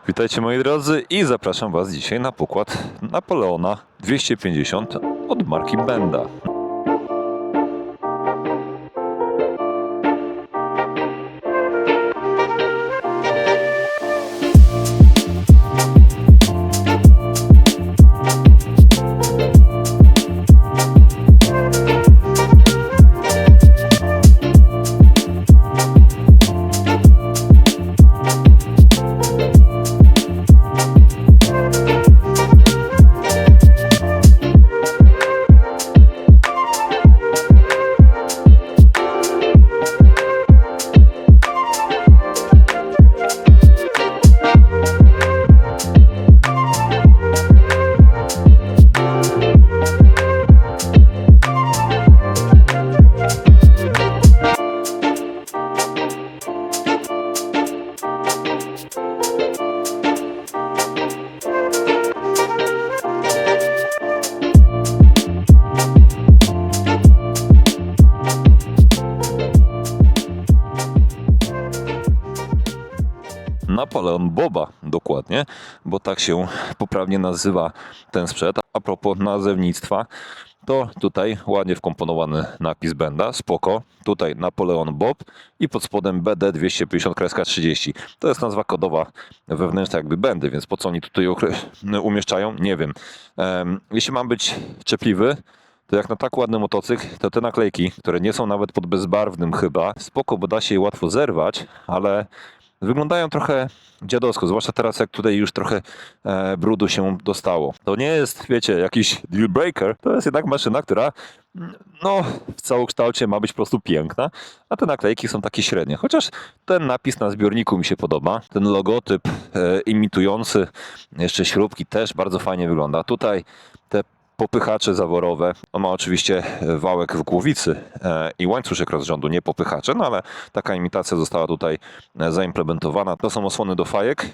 Witajcie moi drodzy i zapraszam Was dzisiaj na pokład Napoleona 250 od marki Benda. Napoleon Boba dokładnie, bo tak się poprawnie nazywa ten sprzęt. A propos nazewnictwa, to tutaj ładnie wkomponowany napis Benda, spoko. Tutaj Napoleon Bob i pod spodem BD 250-30. To jest nazwa kodowa wewnętrzna jakby Bendy, więc po co oni tutaj umieszczają? Nie wiem. Jeśli mam być czepliwy, to jak na tak ładny motocykl, to te naklejki, które nie są nawet pod bezbarwnym chyba, spoko, bo da się je łatwo zerwać, ale wyglądają trochę dziadowsko, zwłaszcza teraz jak tutaj już trochę brudu się dostało. To nie jest, wiecie, jakiś deal breaker, to jest jednak maszyna, która no w całokształcie ma być po prostu piękna, a te naklejki są takie średnie. Chociaż ten napis na zbiorniku mi się podoba, ten logotyp imitujący jeszcze śrubki też bardzo fajnie wygląda. Tutaj te popychacze zaworowe. On ma oczywiście wałek w głowicy i łańcuszek rozrządu, nie popychacze, no ale taka imitacja została tutaj zaimplementowana. To są osłony do fajek.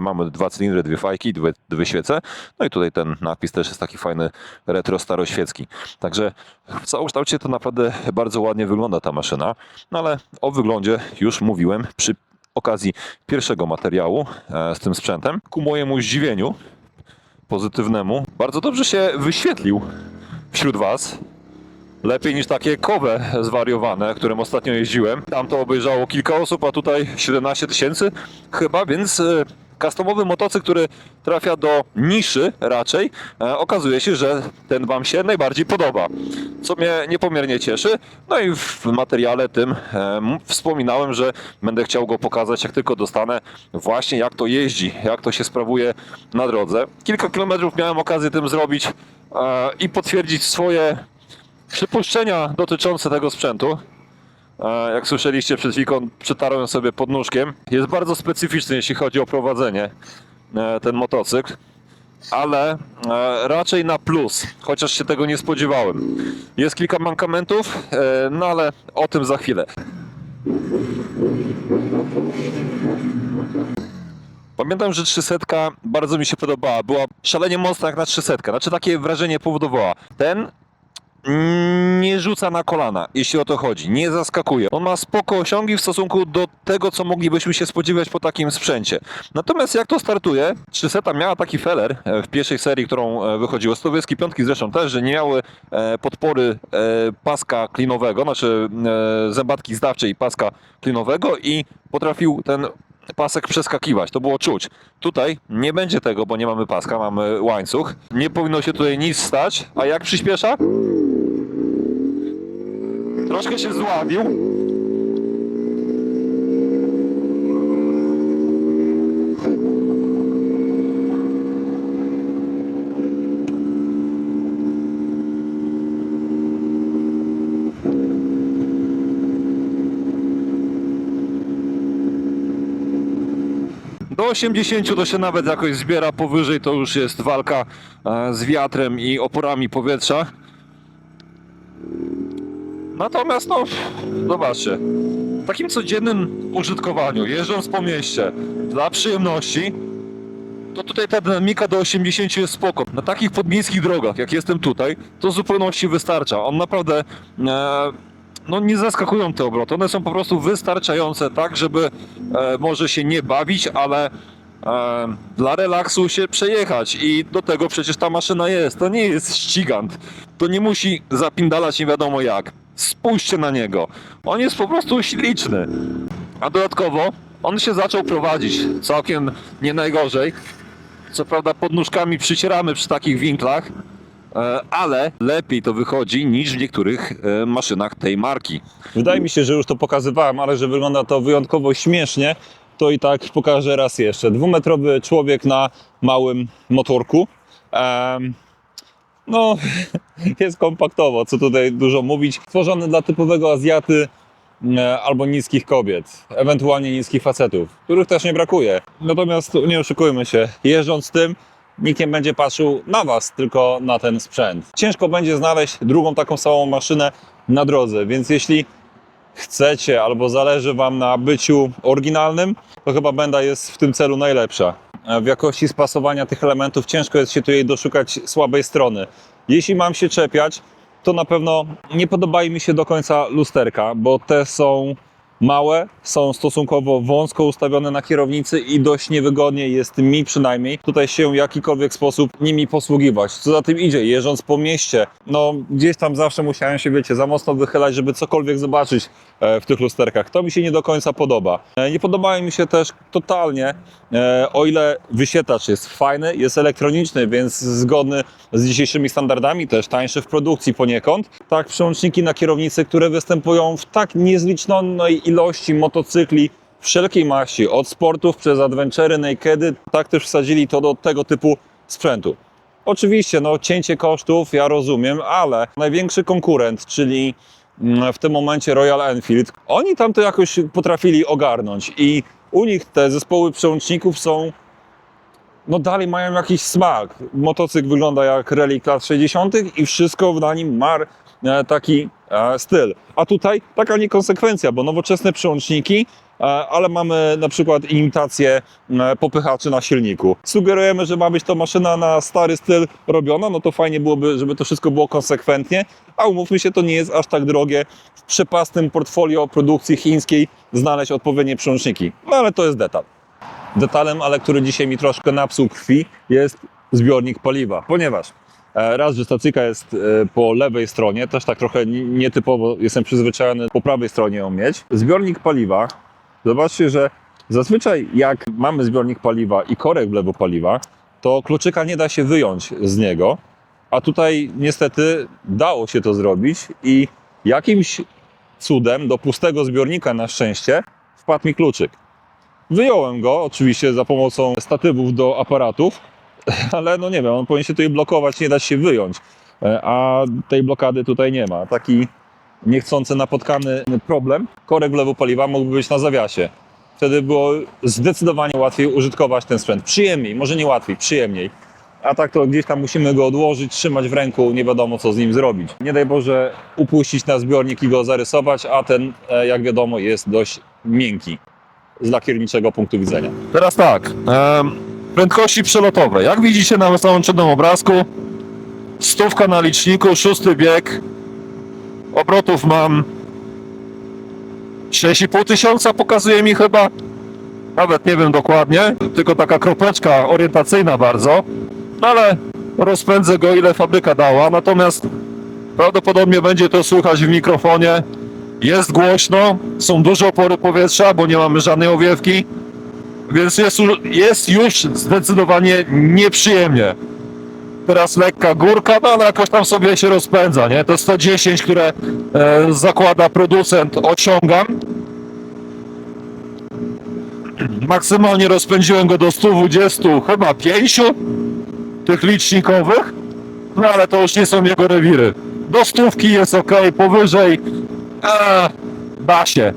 Mamy 2 cylindry, 2 fajki, dwie świece. No i tutaj ten napis też jest taki fajny retro staroświecki. Także w całokształcie to naprawdę bardzo ładnie wygląda ta maszyna. No ale o wyglądzie już mówiłem przy okazji pierwszego materiału z tym sprzętem. Ku mojemu zdziwieniu pozytywnemu, bardzo dobrze się wyświetlił wśród Was. Lepiej niż takie kowe zwariowane, którym ostatnio jeździłem. Tam to obejrzało kilka osób, a tutaj 17 000 chyba, więc customowy motocykl, który trafia do niszy raczej, okazuje się, że ten Wam się najbardziej podoba, co mnie niepomiernie cieszy. No i w materiale tym wspominałem, że będę chciał go pokazać, jak tylko dostanę, właśnie jak to jeździ, jak to się sprawuje na drodze. Kilka kilometrów miałem okazję tym zrobić i potwierdzić swoje przypuszczenia dotyczące tego sprzętu. Jak słyszeliście przed chwilą, przetarłem sobie pod nóżkiem. Jest bardzo specyficzny, jeśli chodzi o prowadzenie ten motocykl, ale raczej na plus, chociaż się tego nie spodziewałem. Jest kilka mankamentów, no ale o tym za chwilę. Pamiętam, że 300 bardzo mi się podobała. Była szalenie mocna jak na 300. Znaczy takie wrażenie powodowała. Ten nie rzuca na kolana, jeśli o to chodzi. Nie zaskakuje. On ma spoko osiągi w stosunku do tego, co moglibyśmy się spodziewać po takim sprzęcie. Natomiast jak to startuje, 300 miała taki feller w pierwszej serii, którą wychodziło. Stowiecki piątki zresztą też, że nie miały podpory paska klinowego, znaczy zębatki zdawczej paska klinowego i potrafił ten pasek przeskakiwać, to było czuć. Tutaj nie będzie tego, bo nie mamy paska, mamy łańcuch. Nie powinno się tutaj nic stać, a jak przyspiesza? Troszkę się zławił. Do 80 to się nawet jakoś zbiera, powyżej to już jest walka z wiatrem i oporami powietrza. Natomiast no, zobaczcie, w takim codziennym użytkowaniu, jeżdżąc po mieście dla przyjemności, to tutaj ta dynamika do 80 jest spoko. Na takich podmiejskich drogach, jak jestem tutaj, to w zupełności wystarcza. On naprawdę, no nie zaskakują te obroty. One są po prostu wystarczające tak, żeby może się nie bawić, ale dla relaksu się przejechać i do tego przecież ta maszyna jest. To nie jest ścigant. To nie musi zapindalać nie wiadomo jak. Spójrzcie na niego. On jest po prostu śliczny. A dodatkowo on się zaczął prowadzić całkiem nie najgorzej. Co prawda pod nóżkami przycieramy przy takich winklach, ale lepiej to wychodzi niż w niektórych maszynach tej marki. Wydaje mi się, że już to pokazywałem, ale że wygląda to wyjątkowo śmiesznie, to i tak pokażę raz jeszcze. 2-metrowy człowiek na małym motorku. No, jest kompaktowo, co tutaj dużo mówić. Stworzony dla typowego Azjaty albo niskich kobiet, ewentualnie niskich facetów, których też nie brakuje. Natomiast nie oszukujmy się, jeżdżąc tym, nikt nie będzie patrzył na Was, tylko na ten sprzęt. Ciężko będzie znaleźć drugą taką samą maszynę na drodze, więc jeśli chcecie albo zależy Wam na byciu oryginalnym, to chyba Benda jest w tym celu najlepsza. W jakości spasowania tych elementów ciężko jest się tu jej doszukać słabej strony. Jeśli mam się czepiać, to na pewno nie podobają mi się do końca lusterka, bo te są małe, są stosunkowo wąsko ustawione na kierownicy i dość niewygodnie jest mi przynajmniej tutaj się w jakikolwiek sposób nimi posługiwać. Co za tym idzie, jeżdżąc po mieście, no gdzieś tam zawsze musiałem się, wiecie, za mocno wychylać, żeby cokolwiek zobaczyć w tych lusterkach. To mi się nie do końca podoba. Nie podobają mi się też totalnie, o ile wyświetlacz jest fajny, jest elektroniczny, więc zgodny z dzisiejszymi standardami, też tańszy w produkcji poniekąd, tak przełączniki na kierownicy, które występują w tak niezliczonej ilości motocykli wszelkiej maści, od sportów przez adventury, nakedy, tak też wsadzili to do tego typu sprzętu. Oczywiście, no cięcie kosztów, ja rozumiem, ale największy konkurent, czyli w tym momencie Royal Enfield, oni tam to jakoś potrafili ogarnąć i u nich te zespoły przełączników są, no dalej mają jakiś smak. Motocykl wygląda jak relik lat 60. i wszystko na nim ma taki styl. A tutaj taka niekonsekwencja, bo nowoczesne przełączniki, ale mamy na przykład imitację popychaczy na silniku. Sugerujemy, że ma być to maszyna na stary styl robiona, no to fajnie byłoby, żeby to wszystko było konsekwentnie, a umówmy się, to nie jest aż tak drogie w przepastnym portfolio produkcji chińskiej znaleźć odpowiednie przełączniki. No ale to jest detal. Detalem, ale który dzisiaj mi troszkę napsuł krwi, jest zbiornik paliwa, ponieważ raz, że stacyjka jest po lewej stronie, też tak trochę nietypowo jestem przyzwyczajony po prawej stronie ją mieć. Zbiornik paliwa, zobaczcie, że zazwyczaj jak mamy zbiornik paliwa i korek wlewu paliwa, to kluczyka nie da się wyjąć z niego, a tutaj niestety dało się to zrobić i jakimś cudem do pustego zbiornika na szczęście wpadł mi kluczyk. Wyjąłem go oczywiście za pomocą statywów do aparatów, ale no nie wiem, on powinien się tutaj blokować, nie dać się wyjąć, a tej blokady tutaj nie ma. Taki niechcący napotkany problem, korek wlewu paliwa mógłby być na zawiasie. Wtedy było zdecydowanie łatwiej użytkować ten sprzęt. Przyjemniej, może nie łatwiej, przyjemniej. A tak to gdzieś tam musimy go odłożyć, trzymać w ręku, nie wiadomo co z nim zrobić. Nie daj Boże upuścić na zbiornik i go zarysować, a ten, jak wiadomo, jest dość miękki z lakierniczego punktu widzenia. Teraz tak, prędkości przelotowe. Jak widzicie na załączonym obrazku, 100 na liczniku, 6 bieg, obrotów mam 6,5 tysiąca, pokazuje mi chyba, nawet nie wiem dokładnie, tylko taka kropeczka orientacyjna bardzo, ale rozpędzę go ile fabryka dała, natomiast prawdopodobnie będzie to słychać w mikrofonie. Jest głośno, są duże opory powietrza, bo nie mamy żadnej owiewki, więc jest już zdecydowanie nieprzyjemnie. Teraz lekka górka, no ale jakoś tam sobie się rozpędza, nie? To 110, które zakłada producent, osiągam. Maksymalnie rozpędziłem go do 120, chyba 5 tych licznikowych, no ale to już nie są jego rewiry. Do 100 jest ok, powyżej da się.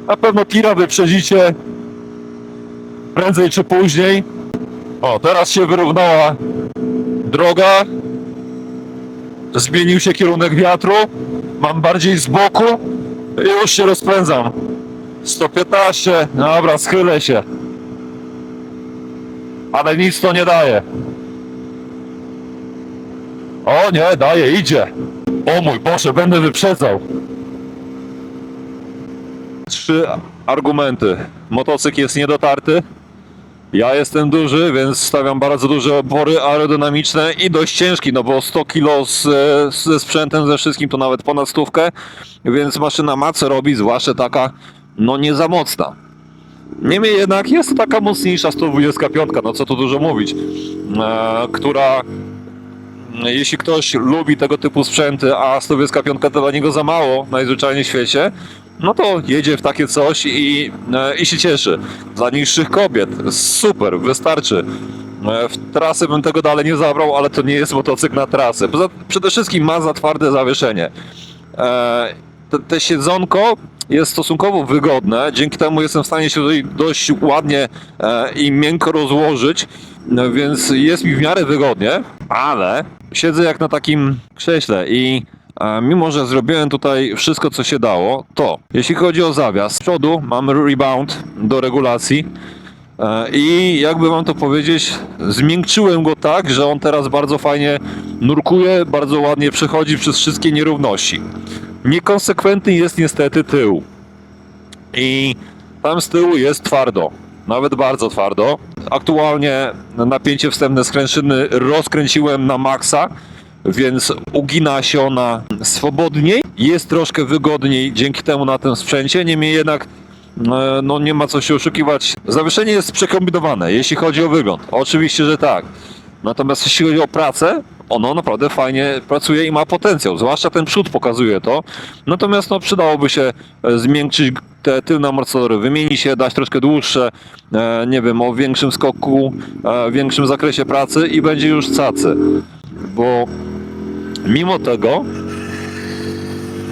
Na pewno tira wyprzedzicie prędzej czy później. O, teraz się wyrównała droga. Zmienił się kierunek wiatru. Mam bardziej z boku i już się rozpędzam. 115, dobra, schylę się. Ale nic to nie daje. O nie, daje, idzie. O mój Boże, będę wyprzedzał. 3 argumenty. Motocykl jest niedotarty. Ja jestem duży, więc stawiam bardzo duże opory aerodynamiczne i dość ciężki, no bo 100 kg ze sprzętem, ze wszystkim to nawet ponad 100, więc maszyna ma co robić, zwłaszcza taka, no nie za mocna. Niemniej jednak jest to taka mocniejsza 125, no co tu dużo mówić, która, jeśli ktoś lubi tego typu sprzęty, a 125 to dla niego za mało najzwyczajniej w świecie, no to jedzie w takie coś i się cieszy. Dla niższych kobiet super, wystarczy. W trasę bym tego dalej nie zabrał, ale to nie jest motocykl na trasę. Przede wszystkim ma za twarde zawieszenie. Te siedzonko jest stosunkowo wygodne, dzięki temu jestem w stanie się tutaj dość ładnie i miękko rozłożyć, więc jest mi w miarę wygodnie, ale siedzę jak na takim krześle i mimo że zrobiłem tutaj wszystko co się dało, to jeśli chodzi o zawias, z przodu mamy rebound do regulacji i jakby wam to powiedzieć, zmiękczyłem go tak, że on teraz bardzo fajnie nurkuje, bardzo ładnie przechodzi przez wszystkie nierówności. Niekonsekwentny jest niestety tył i tam z tyłu jest twardo, nawet bardzo twardo. Aktualnie napięcie wstępne sprężyny rozkręciłem na maksa, więc ugina się ona swobodniej, jest troszkę wygodniej dzięki temu na tym sprzęcie, niemniej jednak no nie ma co się oszukiwać. Zawieszenie jest przekombinowane, jeśli chodzi o wygląd, oczywiście, że tak. Natomiast jeśli chodzi o pracę, ono naprawdę fajnie pracuje i ma potencjał, zwłaszcza ten przód pokazuje to. Natomiast no, przydałoby się zmiękczyć te tylne amortyzatory, wymienić je, dać troszkę dłuższe, nie wiem, o większym skoku, większym zakresie pracy i będzie już cacy. Bo mimo tego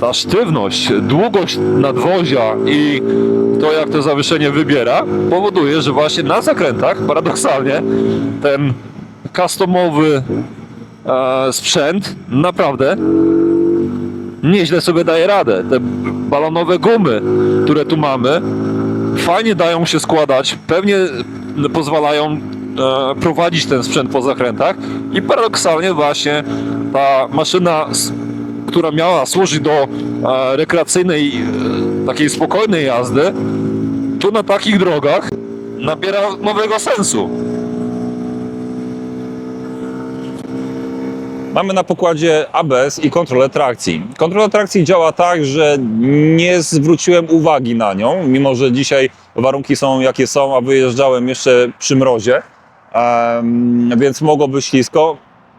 ta sztywność, długość nadwozia i to jak to zawieszenie wybiera powoduje, że właśnie na zakrętach paradoksalnie ten customowy sprzęt naprawdę nieźle sobie daje radę. Te balonowe gumy, które tu mamy, fajnie dają się składać, pewnie pozwalają prowadzić ten sprzęt po zakrętach i paradoksalnie właśnie ta maszyna, która miała służyć do rekreacyjnej, takiej spokojnej jazdy, tu na takich drogach nabiera nowego sensu. Mamy na pokładzie ABS i kontrolę trakcji. Kontrola trakcji działa tak, że nie zwróciłem uwagi na nią, mimo że dzisiaj warunki są jakie są, a wyjeżdżałem jeszcze przy mrozie, więc mogło być ślisko.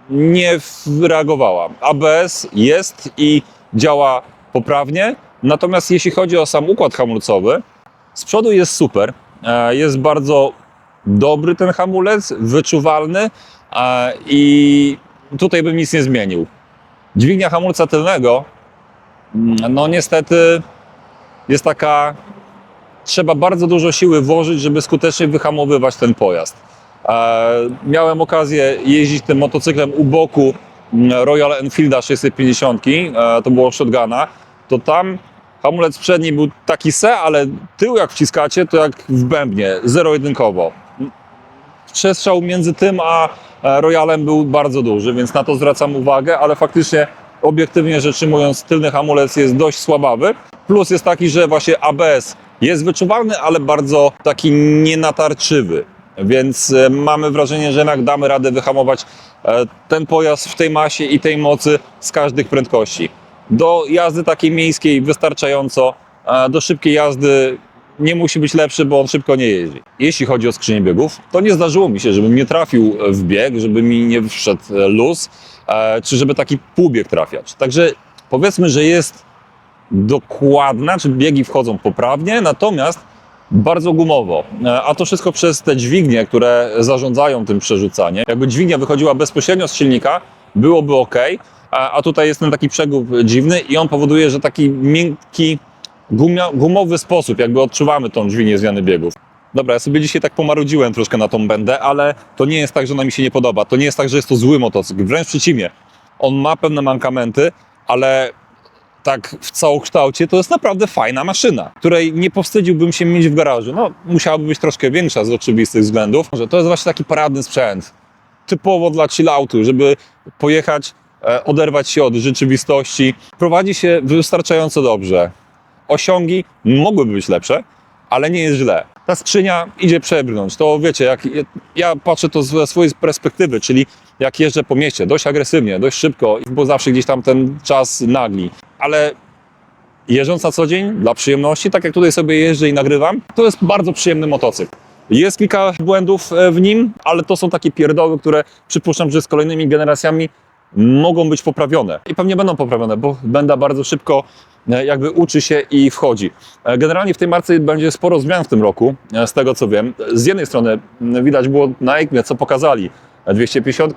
Nie reagowała. ABS jest i działa poprawnie, natomiast jeśli chodzi o sam układ hamulcowy, z przodu jest super, jest bardzo dobry ten hamulec, wyczuwalny i tutaj bym nic nie zmienił. Dźwignia hamulca tylnego, no niestety jest taka, trzeba bardzo dużo siły włożyć, żeby skutecznie wyhamowywać ten pojazd. Miałem okazję jeździć tym motocyklem u boku Royal Enfielda 650, to było shotguna, to tam hamulec przedni był taki ale tył jak wciskacie, to jak w bębnie, zero-jedynkowo. Przestrzał między tym a Royalem był bardzo duży, więc na to zwracam uwagę, ale faktycznie obiektywnie rzecz ujmując tylny hamulec jest dość słabawy. Plus jest taki, że właśnie ABS jest wyczuwalny, ale bardzo taki nienatarczywy. Więc mamy wrażenie, że jednak damy radę wyhamować ten pojazd w tej masie i tej mocy z każdych prędkości. Do jazdy takiej miejskiej wystarczająco, do szybkiej jazdy nie musi być lepszy, bo on szybko nie jeździ. Jeśli chodzi o skrzynię biegów, to nie zdarzyło mi się, żebym nie trafił w bieg, żeby mi nie wszedł luz, czy żeby taki półbieg trafiać. Także powiedzmy, że jest dokładna, czy biegi wchodzą poprawnie, natomiast bardzo gumowo. A to wszystko przez te dźwignie, które zarządzają tym przerzucaniem. Jakby dźwignia wychodziła bezpośrednio z silnika, byłoby ok, a tutaj jest ten taki przegub dziwny i on powoduje, że taki miękki, gumowy sposób, jakby odczuwamy tą dźwignię zmiany biegów. Dobra, ja sobie dzisiaj tak pomarudziłem troszkę na tą będę, ale to nie jest tak, że ona mi się nie podoba. To nie jest tak, że jest to zły motocykl. Wręcz przeciwnie. On ma pewne mankamenty, ale tak w całokształcie to jest naprawdę fajna maszyna, której nie powstydziłbym się mieć w garażu. No, musiałaby być troszkę większa z oczywistych względów. To jest właśnie taki paradny sprzęt. Typowo dla chilloutu, żeby pojechać, oderwać się od rzeczywistości. Prowadzi się wystarczająco dobrze. Osiągi mogłyby być lepsze, ale nie jest źle. ta skrzynia idzie przebrnąć. To wiecie, jak ja patrzę to ze swojej perspektywy, czyli jak jeżdżę po mieście, dość agresywnie, dość szybko, bo zawsze gdzieś tam ten czas nagli. Ale jeżdżąc na co dzień, dla przyjemności, tak jak tutaj sobie jeżdżę i nagrywam, to jest bardzo przyjemny motocykl. Jest kilka błędów w nim, ale to są takie pierdoły, które przypuszczam, że z kolejnymi generacjami mogą być poprawione. I pewnie będą poprawione, bo Benda bardzo szybko jakby uczy się i wchodzi. Generalnie w tej marce będzie sporo zmian w tym roku, z tego co wiem. Z jednej strony widać było na EICMie, co pokazali. 250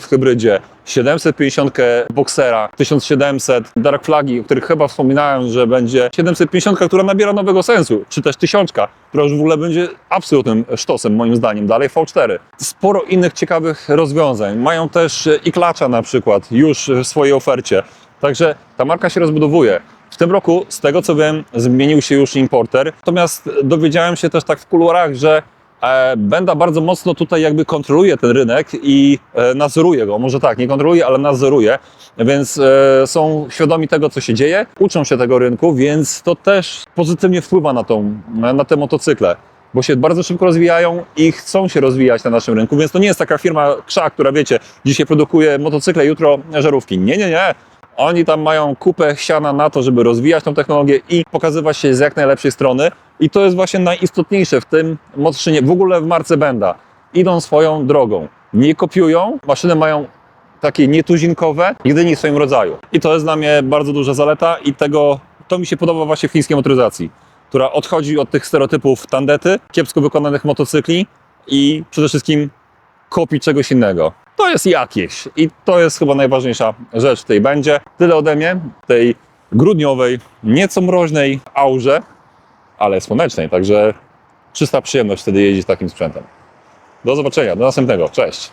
w hybrydzie, 750 Boxera, 1700 Dark Flagi, o których chyba wspominałem, że będzie 750, która nabiera nowego sensu, czy też 1000, która już w ogóle będzie absolutnym sztosem moim zdaniem, dalej V4. Sporo innych ciekawych rozwiązań. Mają też i klacza na przykład już w swojej ofercie, także ta marka się rozbudowuje. W tym roku, z tego co wiem, zmienił się już importer, natomiast dowiedziałem się też tak w kuluarach, że Benda bardzo mocno tutaj jakby kontroluje ten rynek i nadzoruje go. Może tak, nie kontroluje, ale nadzoruje, więc są świadomi tego, co się dzieje, uczą się tego rynku, więc to też pozytywnie wpływa na te motocykle, bo się bardzo szybko rozwijają i chcą się rozwijać na naszym rynku, więc to nie jest taka firma krzak, która wiecie, dzisiaj produkuje motocykle, jutro żarówki. Nie. Oni tam mają kupę siana na to, żeby rozwijać tą technologię i pokazywać się z jak najlepszej strony. I to jest właśnie najistotniejsze w tym motocyklnie, w ogóle w marce Benda. Idą swoją drogą, nie kopiują, maszyny mają takie nietuzinkowe, jedynie w swoim rodzaju. I to jest dla mnie bardzo duża zaleta i to mi się podoba właśnie w chińskiej motoryzacji, która odchodzi od tych stereotypów tandety, kiepsko wykonanych motocykli i przede wszystkim kopii czegoś innego. To jest jakieś i to jest chyba najważniejsza rzecz w tej Bendzie. Tyle ode mnie, tej grudniowej, nieco mroźnej aurze, ale słonecznej, także czysta przyjemność wtedy jeździć takim sprzętem. Do zobaczenia, do następnego, cześć!